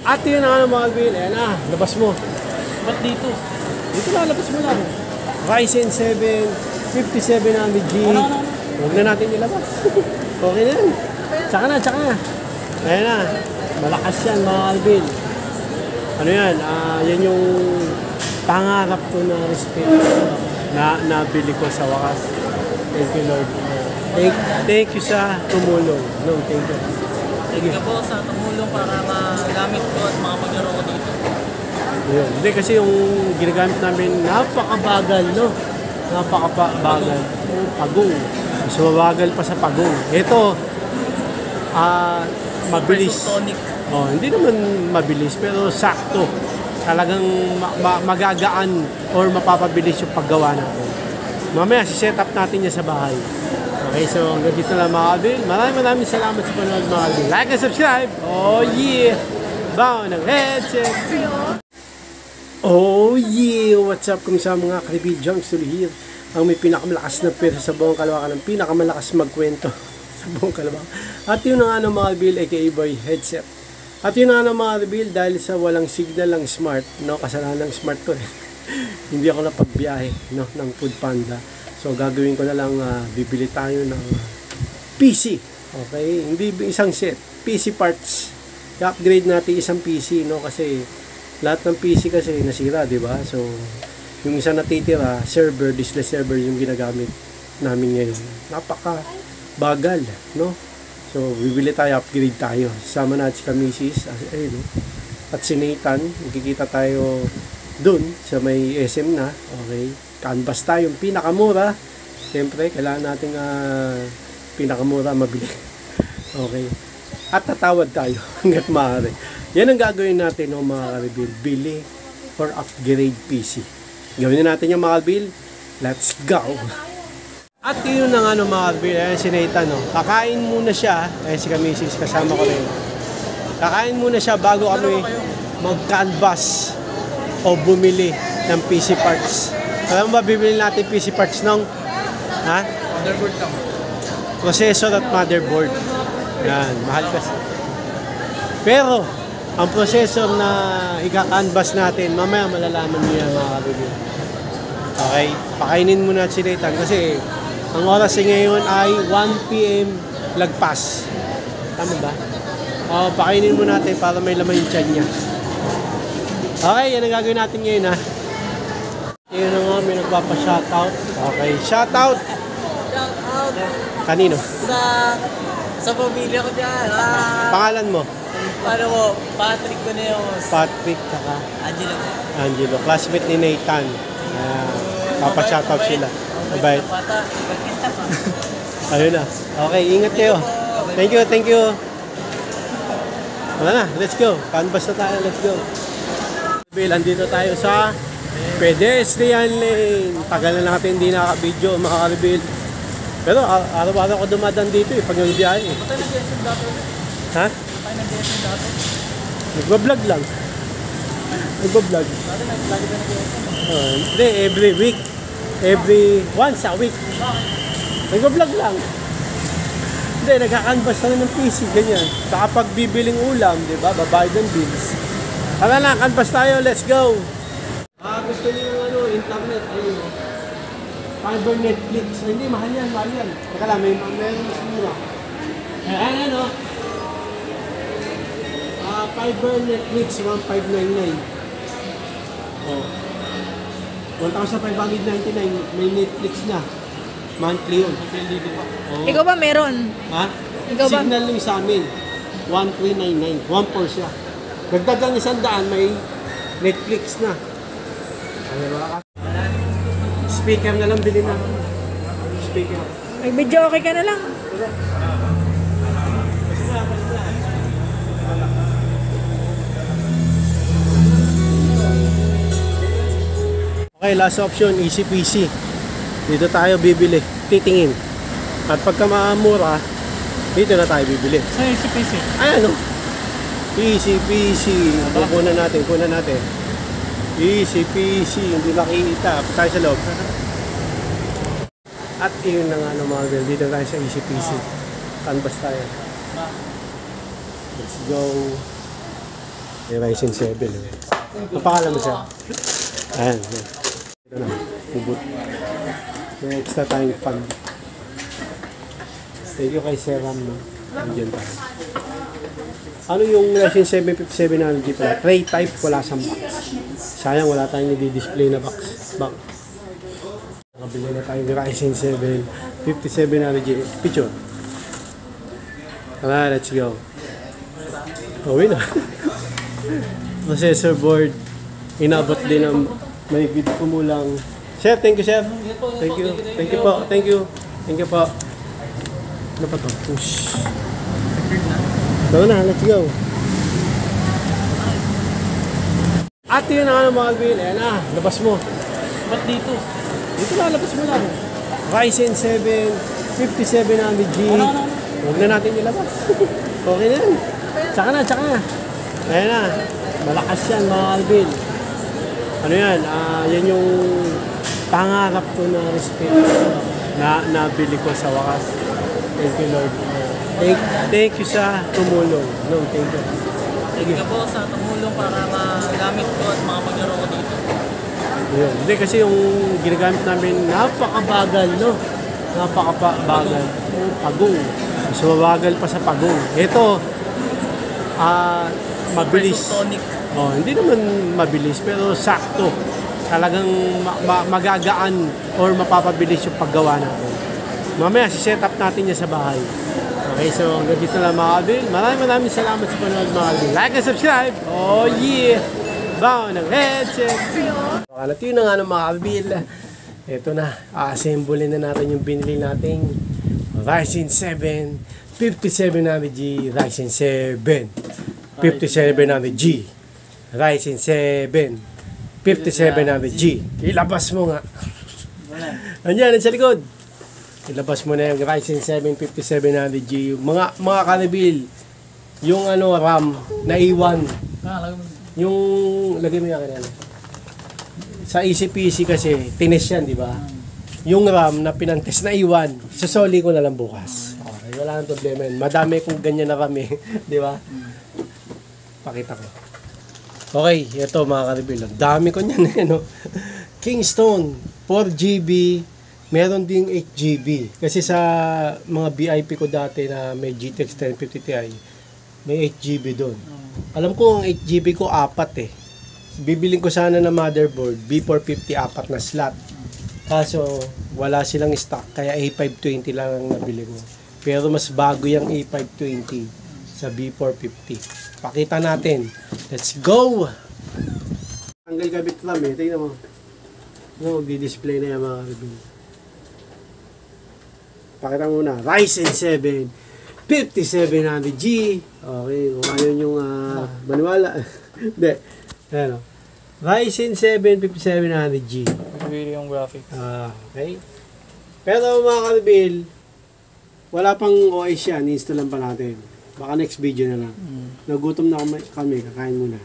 At yun na mga Alvin, ayan na, labas mo. Ba't dito? Dito na, labas mo lang. Ryzen 7, 5700G. Huwag na natin ilabas. Okay na yan. Tsaka na. Ayan na, malakas yan mga Alvin. Ano yan, yan yung pangarap ko na respeto na nabili ko sa wakas. Thank you Lord. Thank you sa tumulong. No, thank you. Thank you po sa tumulong para magamit ko at makapaglaro ko dito. Yun. Hindi kasi yung ginagamit namin napakabagal, no? Napakabagal. Pagong. Mas mabagal pa sa pagong. Ito, mabilis. Oh, hindi naman mabilis pero sakto. Talagang magagaan or mapapabilis yung paggawa natin. Mamaya, si-set up natin yan sa bahay. Okay, so hanggang dito lang mga Alvin. Maraming salamat sa panonood mga Alvin. Like and subscribe. Oh yeah! Bao ng headset. Oh yeah! What's up kung sa mga Karibid Junks here? Ang may pinakamalakas na pera sa buong Kalawakan. Ang pinakamalakas magkwento sa buong Kalawakan. At yun ang mga Alvin aka Boy Headset. At yun ang mga Alvin dahil sa walang signal ng smart. No? Kasalanan ng smart ko rin. Hindi ako napagbiyahe ng Food Panda. So gagawin ko na lang bibili tayo ng PC. Okay? Hindi isang set, PC parts. I-upgrade natin isang PC no kasi lahat ng PC kasi nasira, 'di ba? So yung isa natitira, server, diskless server yung ginagamit namin ngayon. Napaka bagal, no? So bibili tayo, upgrade tayo. Sama natin si Kamisis, no? At si Nathan, magkikita tayo dun sa may SM na, okay? Canvas tayo, yung pinakamura. Siyempre, kailangan natin pinakamura mabili. Okay. At tatawad tayo hanggat maaari. Yan ang gagawin natin, no, mga Karibin. Bili or upgrade PC. Gawin na natin yung mga Karibin. Let's go! At yun na nga, no, mga Karibin. Ayan si Nathan, no. Kakain muna siya. Ayan si Kamisis, kasama ko rin. Kakain muna siya bago kami mag-canvas o bumili ng PC parts. Alam mo ba, bibili natin PC parts ng Motherboard lang. Processor at motherboard. Yan, mahal kasi. Pero, ang processor na ika-canvas natin, mamaya malalaman niya mga kabibig. Okay, pakainin muna si Nathan kasi ang oras ngayon ay 1 PM lagpas. Tama ba? Pakainin mo natin para may laman yung tiyan niya. Okay, yan ang gagawin natin ngayon Yun na nga, may nagpapa-shoutout. Okay, shoutout! Shoutout! Kanino? Sa pamilya ko dyan. Pangalan mo? Paano mo? Patrick Coneos. Patrick, saka Angelo. Classmate ni Nathan. Papa-shoutout sila. Mabait. Ayun na. Okay, ingat kayo. Thank you. Wala na, let's go. Canvas na tayo, let's go. Andito tayo sa pedestrian lane. Tagal na natin hindi nakaka-video mga Karibin. Pero araw-araw ko dumadaan dito pag nagbiyahe. Patay na DSM dati. Ha? Patay na DSM dati. Nagbablog lang. Nagbablog. Dati lagi ba nag-DSM? Hindi, every week. Once a week. Nagbablog lang. Hindi, nagka-canvas lang ng PC, ganyan. Saka pag bibiling ulam, di ba? Babayad ng bills. Tara na, canvas tayo, let's go! Gusto niyo yung internet, ayun. Fiber Netflix. Hindi, mahal yan. Teka lang, meron mas mura. Ayan, Fiber Netflix, 1599. 1,599, may Netflix na. Monthly yun. Ikaw ba meron? Ha? Ikaw ba? Signal yung sa amin. 1399. 1 siya. Dagdagan 100, may Netflix na. Diba? Speaker na lang bilhin natin. Speaker. Mag-video okay ka na lang. Okay, last option, easy PC. Dito tayo bibili, titingin. At pagka maamura, dito na tayo bibili. Sa ECPC? Ayan o. Easy PC. Kunan natin. Easy PC. Hindi makikita. Tayo sa loob. At yun na nga mga girl. Dito tayo sa Easy PC. Canvas tayo. Let's go. May Ryzen 7. Napakala mo siya. Ayan. Ito na. Ubot. May extra tayong fan. Thank you kay Sir Ram. No? Nandiyan tayo. Ano yung Ryzen 7 57 na LG pala? Tray type, wala siyang box. Sayang, wala tayong nadi-display na box. Nakabili na tayong Ryzen 7 57 na LG. Picture. Tara, let's go. Uwi na. Processor board. Inabot din ang may video kumulang. Sir, thank you, sir. Thank you. Thank you po. Thank you. Thank you po. Ano pa to? Push. Ito na, let's go. At yun na nga mga Bill. Ayan na, labas mo. Ba't dito? Dito na, labas mo lang. Ryzen 7 5700G. Huwag na natin ilabas. Okay na yan. Tsaka na. Ayan na. Malakas yan mga Alvin. Ano yan? Yan yung pangarap ko na respeto na nabili ko sa wakas. Thank you, Lord. Thank you sa tumulong. No, thank you. Thank you po sa tumulong para magamit ko at makapaglaro ko dito. Yun. Hindi kasi yung ginagamit namin napakabagal, no? Napakabagal. Pagong. Mas mabagal pa sa pagong. Ito, mabilis. Supersonic. Oh, hindi naman mabilis pero sakto. Talagang magagaan or mapapabilis yung paggawa natin. Mamaya si-set up natin yan sa bahay. Okay, so hanggang dito lang mga Alvin. Maraming salamat sa panonood mga Alvin. Like and subscribe. Oh yeah! Bawa ng headset. At yun na nga ng mga Alvin. Ito na, assemble na natin yung binili nating Ryzen 7 5700G Ryzen 7 5700G Ryzen 7 5700G. Ilabas mo nga. Andiyan, sa likod. Ilabas mo na yung Ryzen 7 5700G. Mga kanabil, yung RAM na A1. Yung, lagay mo yan kanina. Sa ECPC kasi, tines yan, di ba? Yung RAM na pinantes na A1, sasoli ko na lang bukas. Okay, wala nang problema yun. Madami kung ganyan na kami, di ba? Pakita ko. Okay, ito mga kanabil. Dami ko niyan, no? Kingston, 4GB, meron ding 8GB. Kasi sa mga VIP ko dati na may GTX 1050 Ti, may 8GB doon. Alam ko ang 8GB ko 4 eh. Bibiling ko sana na motherboard, B450 4 na slot. Kaso wala silang stock, kaya A520 lang ang nabili ko. Pero mas bago yung A520 sa B450. Pakita natin. Let's go! Tanggal kabit RAM eh. Tingnan mo. Magdi-display na yung mga review. Pakita mo na. Ryzen 7 5700G. Okay, kung ayaw yung maniwala. Hindi. Ayan o. Ryzen 7 5700G. Really yung graphics. Okay. Pero mga kalbil, wala pang OS yan. I-install lang pa natin. Baka next video na lang. Nagutom na kami. Kakain muna.